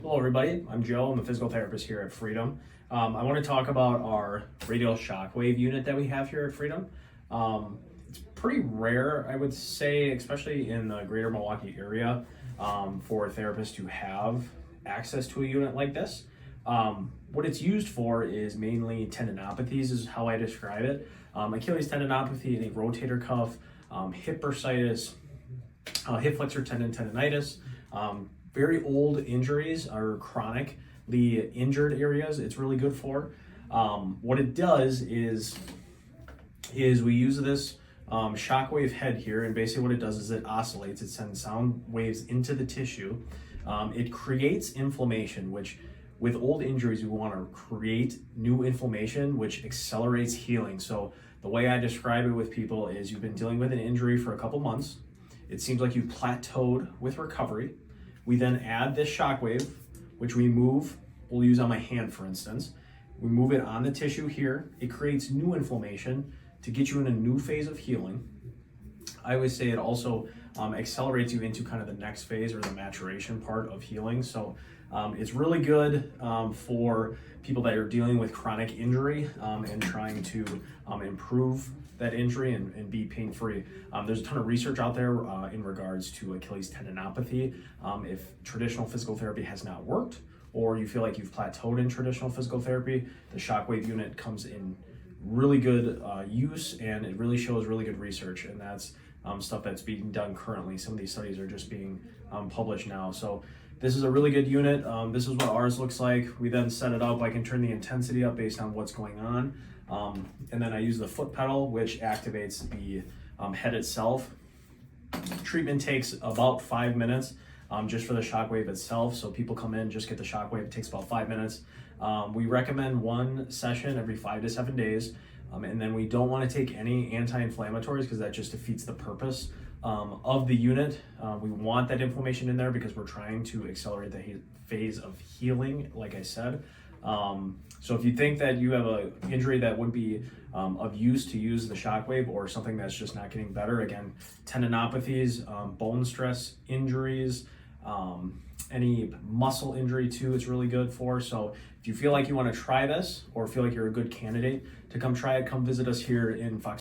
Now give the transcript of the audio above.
Hello everybody, I'm Joe. I'm a physical therapist here at Freedom. I want to talk about our Radial Shockwave unit that we have here at Freedom. It's pretty rare, I would say, especially in the greater Milwaukee area, for therapists to have access to a unit like this. What it's used for is mainly tendinopathies is how I describe it. Achilles tendinopathy, any rotator cuff, hip bursitis, hip flexor tendon tendonitis, very old injuries or chronically injured areas. It's really good for. What it does is we use this shockwave head here, and basically what it does is it oscillates. It sends sound waves into the tissue. It creates inflammation, which with old injuries, we want to create new inflammation, which accelerates healing. So the way I describe it with people is you've been dealing with an injury for a couple months. It seems like you plateaued with recovery. We then add this shockwave, which we move. We'll use on my hand, for instance. We move it on the tissue here. It creates new inflammation to get you in a new phase of healing. I always say it also accelerates you into kind of the next phase or the maturation part of healing. So it's really good for people that are dealing with chronic injury and trying to improve that injury and be pain-free. There's a ton of research out there in regards to Achilles tendinopathy. If traditional physical therapy has not worked, or you feel like you've plateaued in traditional physical therapy, the shockwave unit comes in really good use, and it really shows really good research, and that's stuff that's being done currently. Some of these studies are just being published now. So this is a really good unit. This is what ours looks like. We then set it up. I can turn the intensity up based on what's going on. And then I use the foot pedal, which activates the head itself. Treatment takes about 5 minutes just for the shockwave itself. So people come in, just get the shockwave. It takes about 5 minutes. We recommend one session every 5 to 7 days. And then we don't want to take any anti-inflammatories because that just defeats the purpose of the unit. We want that inflammation in there because we're trying to accelerate the phase of healing, like I said. So if you think that you have an injury that would be of use to use the shockwave, or something that's just not getting better, again, tendinopathies, bone stress injuries, any muscle injury too, it's really good for. So if you feel like you want to try this or feel like you're a good candidate to come try it, come visit us here in Fox